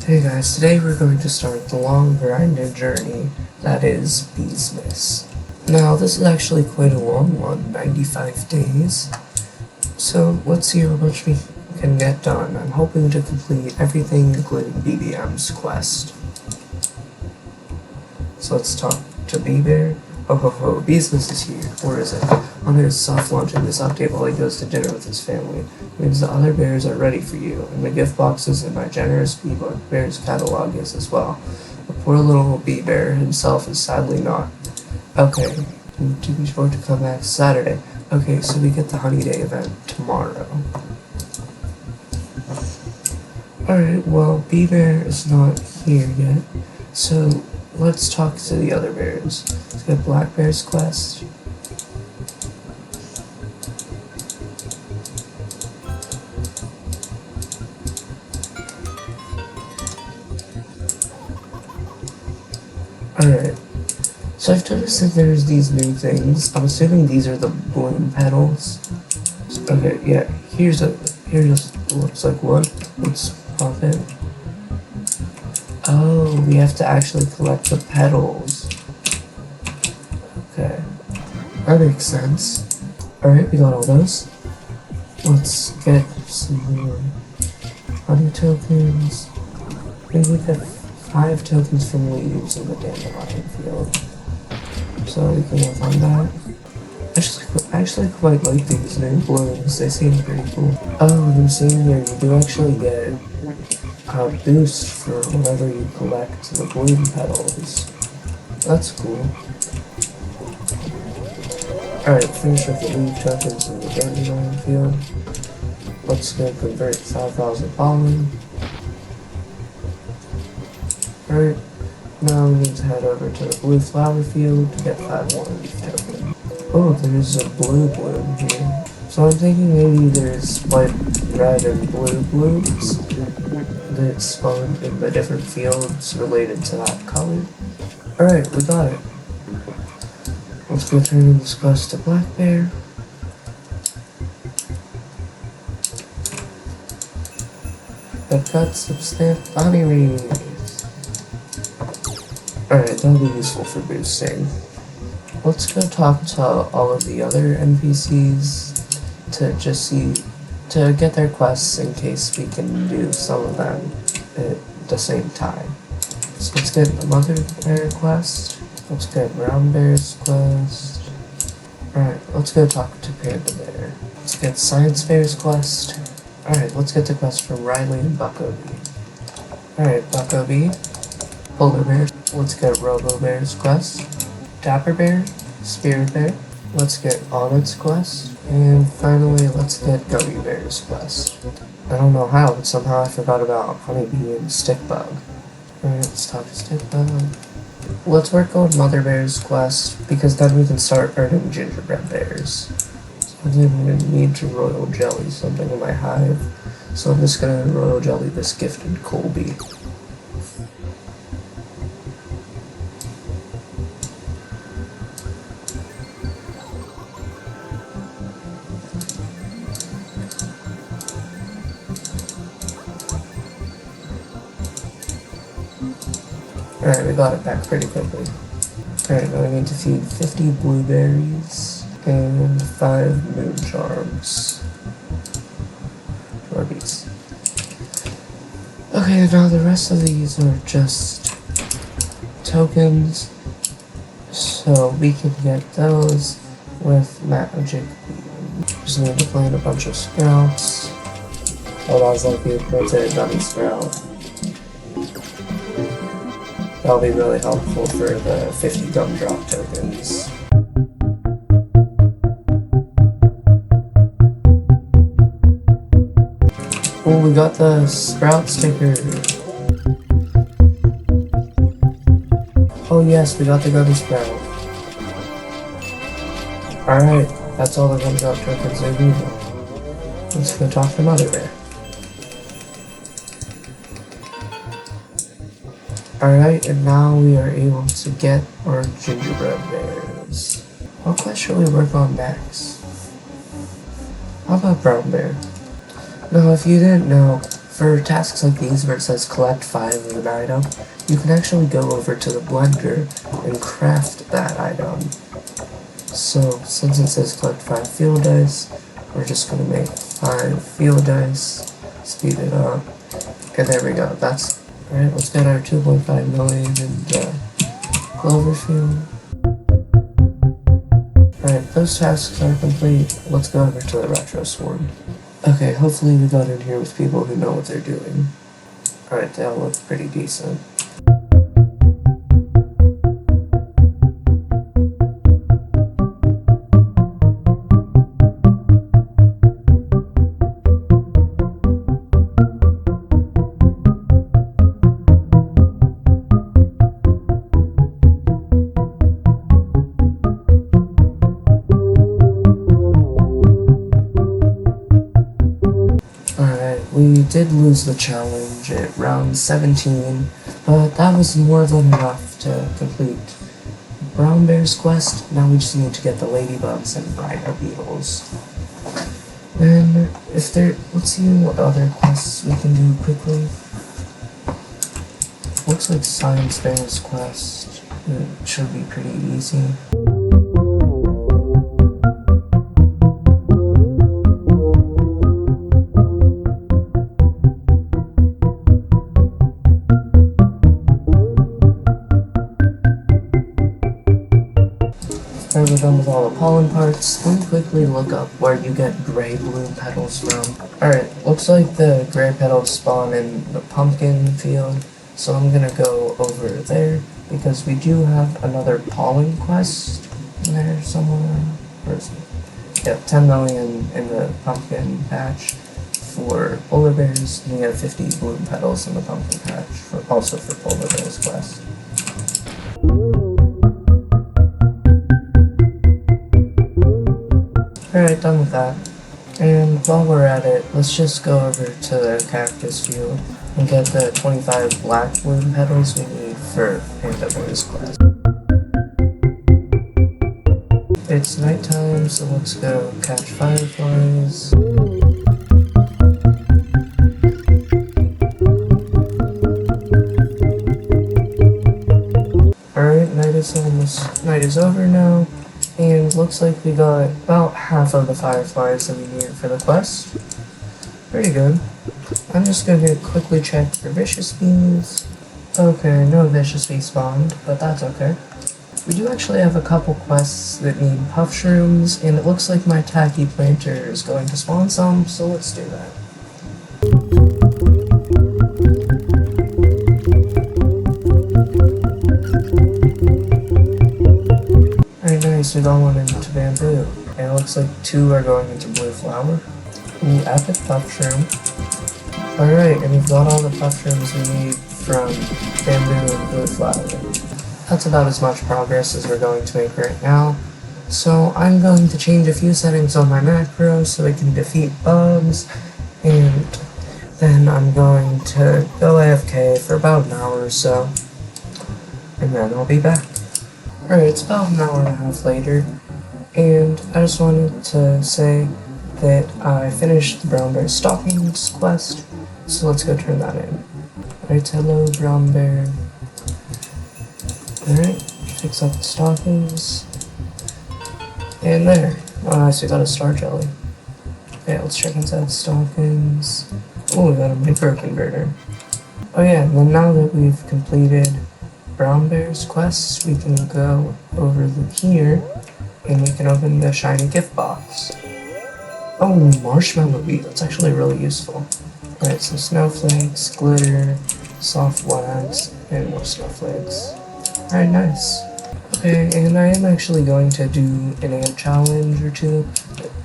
Hey guys, today we're going to start the long grinded journey that is Beesmas. Now this is actually quite a long one, 95 days. So let's see how much we can get done. I'm hoping to complete everything including BBM's quest. So let's talk to Bee-Bear. Oh ho ho, Beesmas is here. Or is it? Hunter is soft launching this update while he goes to dinner with his family. It means the other bears are ready for you, and the gift boxes in my generous Bear's catalog is as well. The poor little bee bear himself is sadly not. Okay, to be sure to come back Saturday. Okay, so we get the Honey Day event tomorrow. Alright, well, Bee Bear is not here yet, so let's talk to the other bears. Let's get Black Bear's quest. Alright, so I've noticed that there's these new things. I'm assuming these are the bloom petals. Okay, yeah, here just looks like one. Let's pop it. Oh, we have to actually collect the petals. Okay, that makes sense. Alright, we got all those. Let's get some more honey tokens. Maybe we get 5 tokens from leaves in the dandelion field. So we can work on that. I actually quite like these new blooms, they seem pretty cool. Oh, and I'm seeing here you do actually get a boost for whenever you collect the bloom petals. That's cool. Alright, finish with the leaf tokens in the dandelion field. Let's go convert 5,000 pollen. Alright, now we need to head over to the blue flower field to get 5 more leaf tokens. Oh, there's a blue bloom here. So I'm thinking maybe there's white, red, and blue blooms that spawn in the different fields related to that color. Alright, we got it. Let's go turn in this quest to Black Bear. I've got some stamped body rings. Alright, that'll be useful for boosting. Let's go talk to all of the other NPCs to get their quests in case we can do some of them at the same time. So let's get the Mother Bear quest. Let's get Brown Bear's quest. Alright, let's go talk to Panda Bear. Let's get Science Bear's quest. Alright, let's get the quest from Riley and Bucko Bee. Alright, Bucko Bee. Polar Bear. Let's get Robo Bear's quest. Dapper Bear. Spirit Bear. Let's get Onyx quest. And finally, let's get Gummy Bear's quest. I don't know how, but somehow I forgot about Honeybee and Stickbug. Alright, let's talk to Stickbug. Let's work on Mother Bear's quest, because then we can start earning gingerbread bears. So I'm going to need to royal jelly something in my hive, so I'm just going to royal jelly this gifted Colby. Alright, we got it back pretty quickly. Alright, now I need to feed 50 blueberries and 5 moon charms to our bees. Okay, now the rest of these are just tokens, so we can get those with magic beam. Just need to plant a bunch of sprouts. Oh, that was like the printed dummy sprout. That'll be really helpful for the 50 gumdrop tokens. Oh, we got the sprout sticker. Oh yes, we got the gummy sprout. Alright, that's all the gumdrop tokens I need. Let's go talk to Mother Bear. Alright, and now we are able to get our gingerbread bears. What quest should we work on next? How about Brown Bear? Now, if you didn't know, For tasks like these where it says collect 5 of an item, you can actually go over to the blender and craft that item. So since it says collect 5 field dice, we're just going to make 5 field dice, speed it up, and there we go. That's alright. Let's get our 2.5 million in Cloverfield. Alright, those tasks are complete. Let's go over to the Retro Swarm. Okay, hopefully we got in here with people who know what they're doing. Alright, they all look pretty decent. We did lose the challenge at round 17, but that was more than enough to complete Brown Bear's quest. Now we just need to get the ladybugs and ride our beetles. Then, let's see what other quests we can do quickly. Looks like Science Bear's quest. It should be pretty easy. We're done with all the pollen parts. Let me quickly look up where you get gray bloom petals from. Alright, looks like the gray petals spawn in the pumpkin field, so I'm gonna go over there because we do have another pollen quest in there somewhere. Where is it? Yeah, 10 million in the pumpkin patch for polar bears, and we have 50 bloom petals in the pumpkin patch, also for polar bears quest. Alright, done with that. And while we're at it, let's just go over to the cactus field and get the 25 black bloom petals we need for Panda Boy's quest. It's nighttime, so let's go catch fireflies. Alright, night is over now. And looks like we got about half of the fireflies that we needed for the quest. Pretty good. I'm just gonna quickly check for vicious bees. Okay, no vicious bee spawned, but that's okay. We do actually have a couple quests that need puff shrooms, and it looks like my tacky planter is going to spawn some, so let's do that. Very nice, we got one into bamboo. And it looks like 2 are going into blue flower. Ooh, epic puff shroom. Alright, and we've got all the puff shrooms we need from bamboo and blue flower. That's about as much progress as we're going to make right now. So I'm going to change a few settings on my macro so it can defeat bugs. And then I'm going to go AFK for about an hour or so. And then I'll be back. Alright, it's about an hour and a half later, and I just wanted to say that I finished the Brown Bear Stockings quest, so let's go turn that in. Alright, hello Brown Bear. Alright, fix up the stockings. And there. Oh, nice, we got a star jelly. Okay, let's check inside the stockings. Oh, we got a micro converter. Oh yeah, then now that we've completed Brown Bear's quests, we can go over here and we can open the shiny gift box. Oh, marshmallow bead, that's actually really useful. Alright, so snowflakes, glitter, soft wax, and more snowflakes. Alright, nice. Okay, and I am actually going to do an ant challenge or two.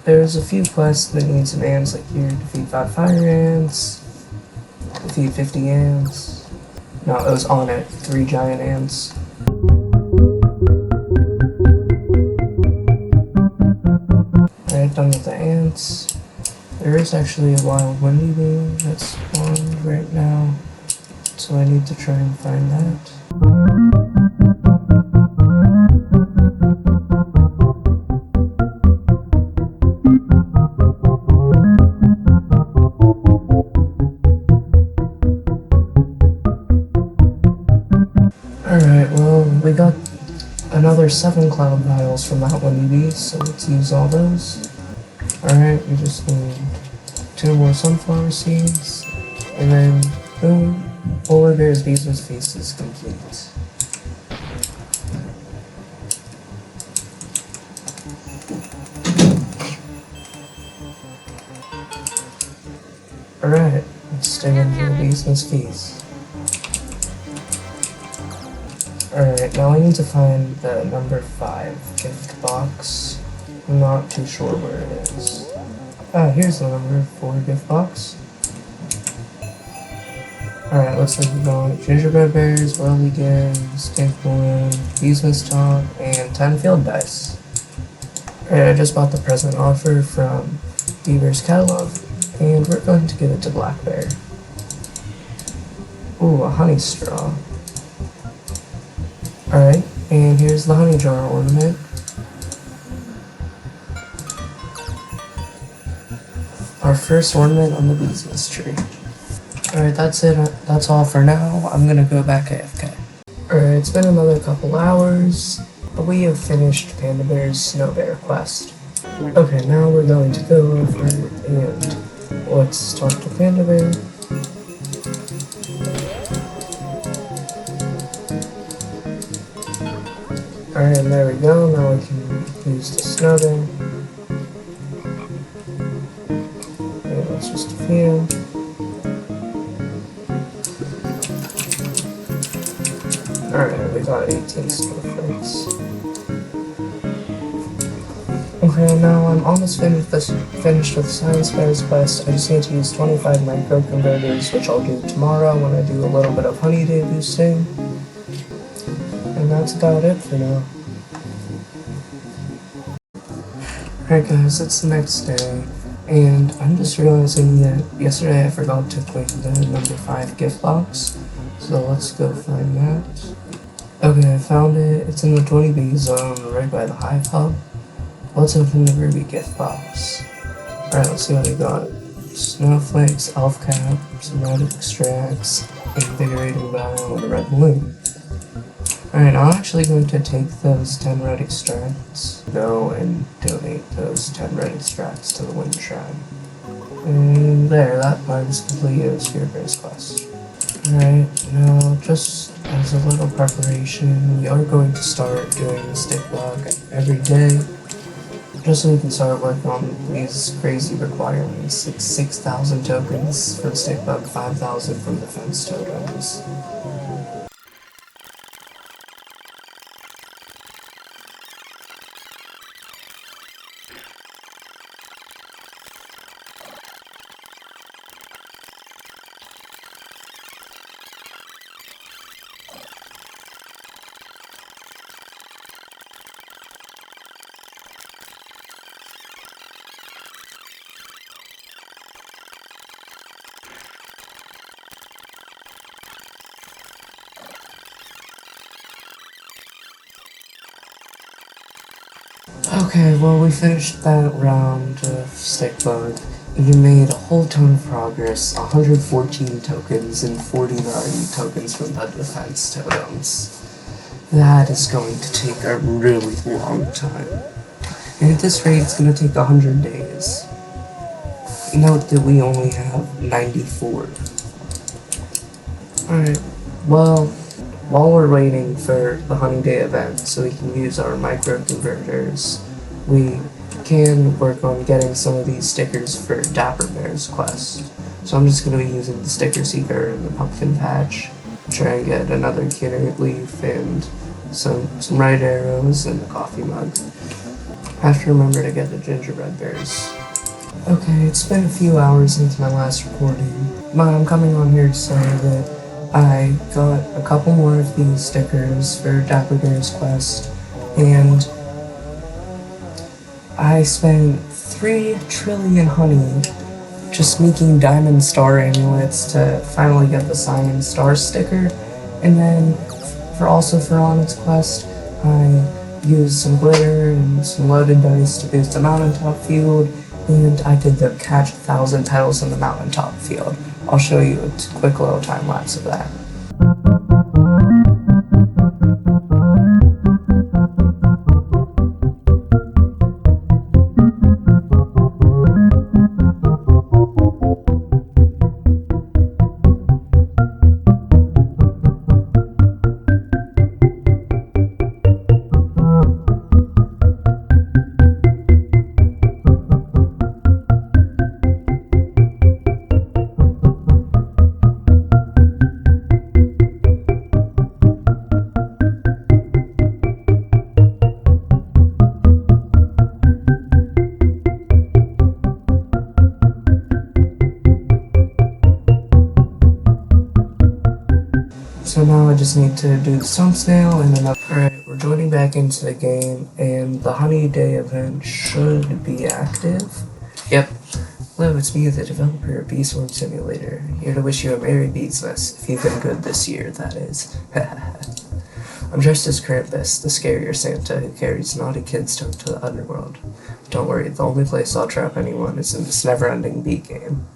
There's a few quests that need some ants, like here, defeat 5 fire ants, defeat 50 ants. No, it was on it. 3 giant ants. Alright, done with the ants. There is actually a wild windy bee that's spawned right now, so I need to try and find that. Alright, well, we got another 7 cloud vials from that one UV, so let's use all those. Alright, we just need 2 more sunflower seeds, and then boom, Polar Bear's Beesmas feast is complete. Alright, let's dig into the Beesmas feast. Alright, now I need to find the number 5 gift box. I'm not too sure where it is. Ah, here's the number 4 gift box. Alright, looks like we got gingerbread bears, whirly games, pink balloon, Beesmas top, and 10 field dice. Alright, I just bought the present offer from Beaver's catalog, and we're going to give it to Black Bear. Ooh, a honey straw. Alright, and here's the honey jar ornament. Our first ornament on the Beesmas tree. Alright, that's it. That's all for now. I'm gonna go back AFK. Alright, it's been another couple hours, but we have finished Panda Bear's Snow Bear quest. Okay, now we're going to go over and let's talk to Panda Bear. Alright, and there we go. Now we can use the Snow Bear. Okay, that's just a few. Alright, we got 18 snowflakes. Okay, now I'm almost finished with Science Bear's quest. I just need to use 25 microconverters, which I'll do tomorrow when I do a little bit of honey day boosting. And that's about it for now. Alright guys, it's the next day, and I'm just realizing that yesterday I forgot to click the number 5 gift box, so let's go find that. Okay, I found it. It's in the 20B zone, right by the Hive Hub. Let's open the Ruby gift box. Alright, let's see what we got. Snowflakes, elf cap, some red extracts, invigorating bio, and a red balloon. Alright, I'm actually going to take those 10 red extracts, go and donate those 10 red extracts to the Wind Shrine. And there, that part is completed of Spirit Bear's quest. Alright, now just as a little preparation, we are going to start doing the stick log every day, just so we can start working on these crazy requirements. It's 6,000 tokens for the stick bug, 5,000 from the fence tokens. Okay, well we finished that round of stick bug, and we made a whole ton of progress, 114 tokens and 40 variety tokens from the defense totems. That is going to take a really long time. And at this rate, it's going to take 100 days. Note that we only have 94. Alright, well, while we're waiting for the Honey Day event so we can use our microconverters, we can work on getting some of these stickers for Dapper Bear's quest. So I'm just going to be using the Sticker Seeker and the Pumpkin Patch, try and get another Kinnerit Leaf and some right arrows and a coffee mug. I have to remember to get the gingerbread bears. Okay, it's been a few hours since my last recording, but I'm coming on here to say that I got a couple more of these stickers for Dapper Bear's quest, and I spent 3 trillion honey just making diamond star amulets to finally get the Cyan Star sticker, and then for Onyx quest, I used some glitter and some loaded dice to boost the mountaintop field, and I did the catch 1,000 petals in the mountaintop field. I'll show you a quick little time lapse of that. So now I just need to do the thumbnail and another. Alright, we're joining back into the game, and the Honey Day event should be active. Yep. Hello, it's me, the developer of Bee Swarm Simulator, here to wish you a Merry Beesmas, if you've been good this year, that is. I'm dressed as Krampus, the scarier Santa who carries naughty kids down to the underworld. Don't worry, the only place I'll trap anyone is in this never-ending bee game.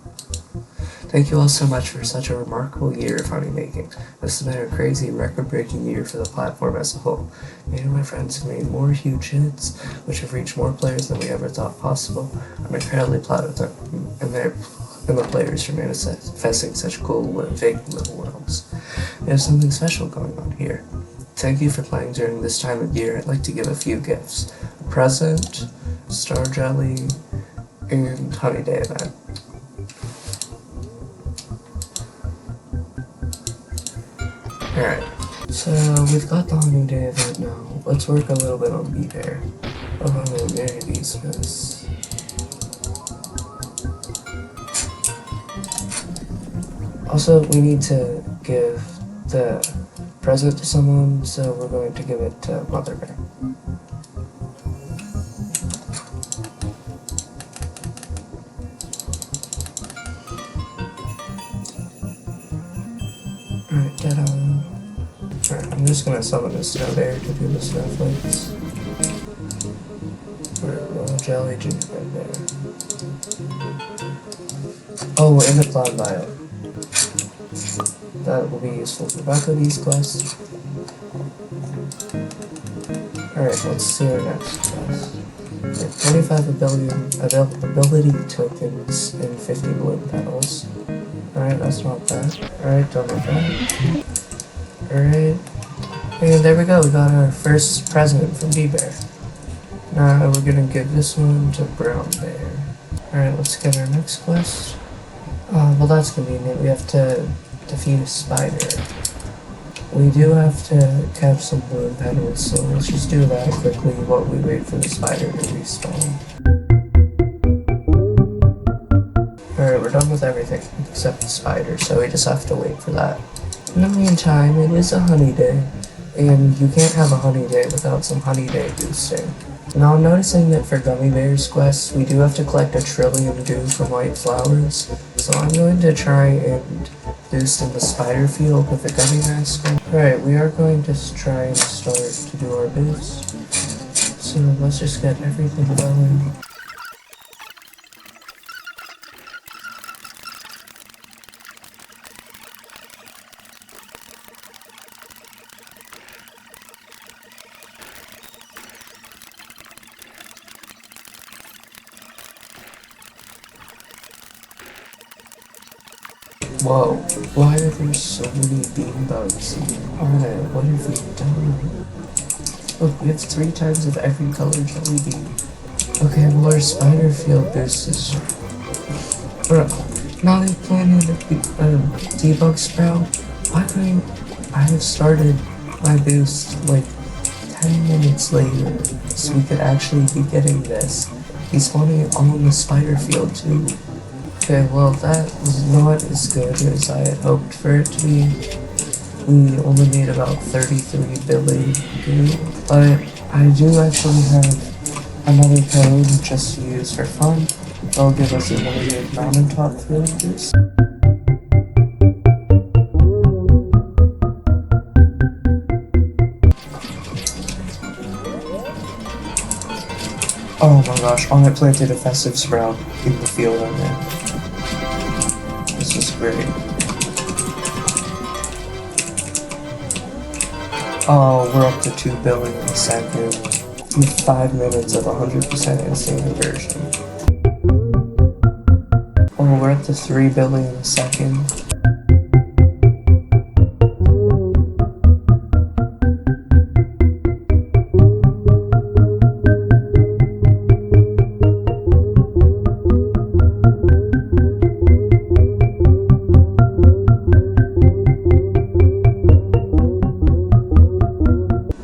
Thank you all so much for such a remarkable year of honey making. This has been a crazy, record-breaking year for the platform as a whole. Me and my friends have made more huge hits, which have reached more players than we ever thought possible. I'm incredibly proud of them and the players for manifesting such cool and fake little worlds. We have something special going on here. Thank you for playing during this time of year. I'd like to give a few gifts. A present, star jelly, and Honey Day event. Alright, so we've got the Honey Day event now. Let's work a little bit on Bee Bear. Oh, Merry Beesmas. Also, we need to give the present to someone, so we're going to give it to Mother Bear. Alright, ta-da. Alright, I'm just gonna summon a Snow Bear to do the snowflakes. Or Jelly Gingerbread Bear. Oh, and the Cloud Biome. That will be useful for Bakudi's quest. Alright, let's see our next quest. We have 25 ability tokens and 50 bloom petals. Alright, that's not bad. Alright, done with that. Alright. And there we go, we got our first present from Bee Bear. Now we're gonna give this one to Brown Bear. Alright, let's get our next quest. Well that's convenient, we have to defeat a spider. We do have to catch some bloom petals, so let's just do that quickly while we wait for the spider to respawn. Alright, we're done with everything except the spider, so we just have to wait for that. In the meantime, it is a honey day, and you can't have a honey day without some honey day boosting. Now I'm noticing that for Gummy Bear's quest, we do have to collect 1 trillion dew from white flowers, so I'm going to try and boost in the spider field with the Gummy Mask. Alright, we are going to try and start to do our boost, so let's just get everything going. Whoa, why are there so many bean bugs here? Alright, what have we done? Look, we have 3 times of every color jelly bean. Okay, well our spider field boost is... Bro, now they planted a debug sprout. Why couldn't I have started my boost like 10 minutes later so we could actually be getting this? He's spawning it all in the spider field too. Okay, well that was not as good as I had hoped for it to be. We only made about 33 billion dew, but I do actually have another code just to use for fun. That'll give us a really good mountaintop feeling boost. Oh my gosh, I planted a festive sprout in the field on there. This is great. Oh, we're up to 2 billion a second. With 5 minutes of 100% instant conversion. Oh, we're up to 3 billion a second.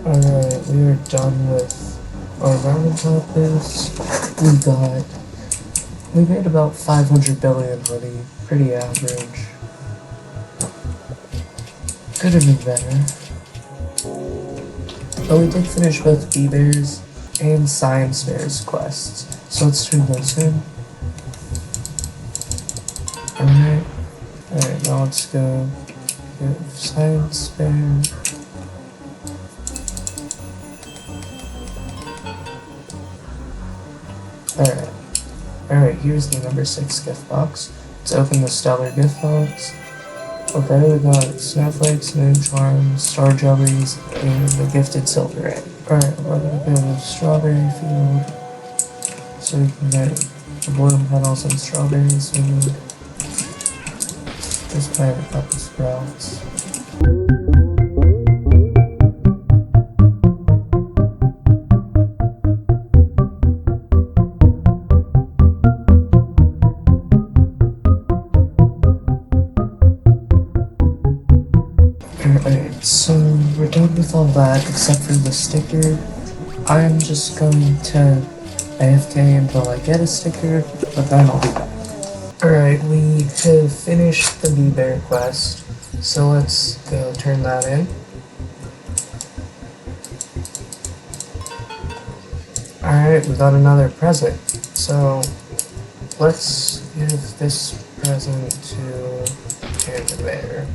Alright, we are done with our mountaintop boost. We made about 500 billion honey, pretty average. could have been better. But we did finish both Bee Bears and Science Bears quests, so let's turn those in. Alright, now let's go get Science Bear. Alright, here's the number 6 gift box. Let's open the Stellar gift box. Okay, we got snowflakes, moon charms, star jellies, and the gifted silver egg. Alright, we're gonna go to the strawberry field so we can get the bloom petals and strawberries we need. Just plant a couple sprouts. Alright, so we're done with all that except for the sticker. I'm just going to AFK until I get a sticker, but then I'll be back. Alright, we have finished the Bee Bear quest, so let's go turn that in. Alright, we got another present, so let's give this present to Panda Bear.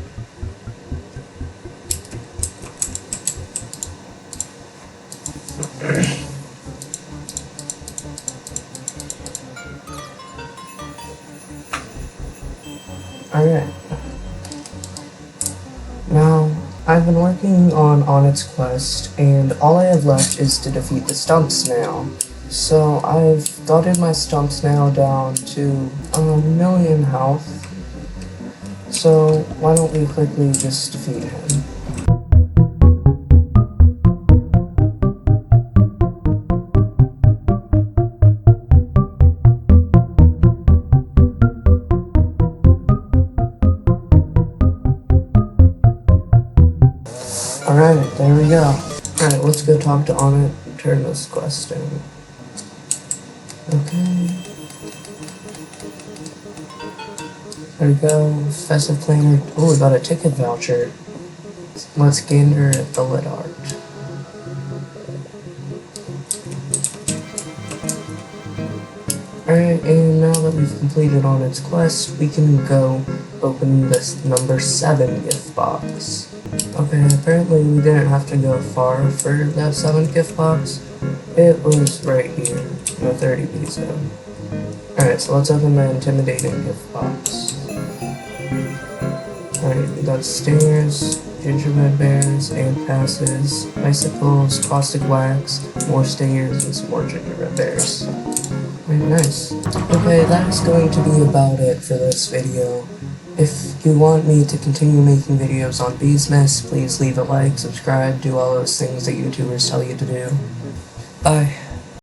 Alright. Now, I've been working on its quest, and all I have left is to defeat the Stump Snail. So I've gotten my Stump Snail down to 1,000,000 health. So why don't we quickly just defeat him? Alright, there we go. Alright, let's go talk to Onnit and turn this quest in. Okay. There we go. Festive planner. Oh, we got a ticket voucher. Let's gander at the lit art. Alright, and now that we've completed Onnit's quest, we can go open this number 7 gift box. Okay, apparently we didn't have to go far for that 7th gift box. It was right here, in the 30B zone. Alright, so let's open the intimidating gift box. Alright, we got stairs, gingerbread bears, ant passes, icicles, caustic wax, more stairs, and some more gingerbread bears. Alright, nice. Okay, that's going to be about it for this video. If you want me to continue making videos on Beesmas, please leave a like, subscribe, do all those things that YouTubers tell you to do. Bye.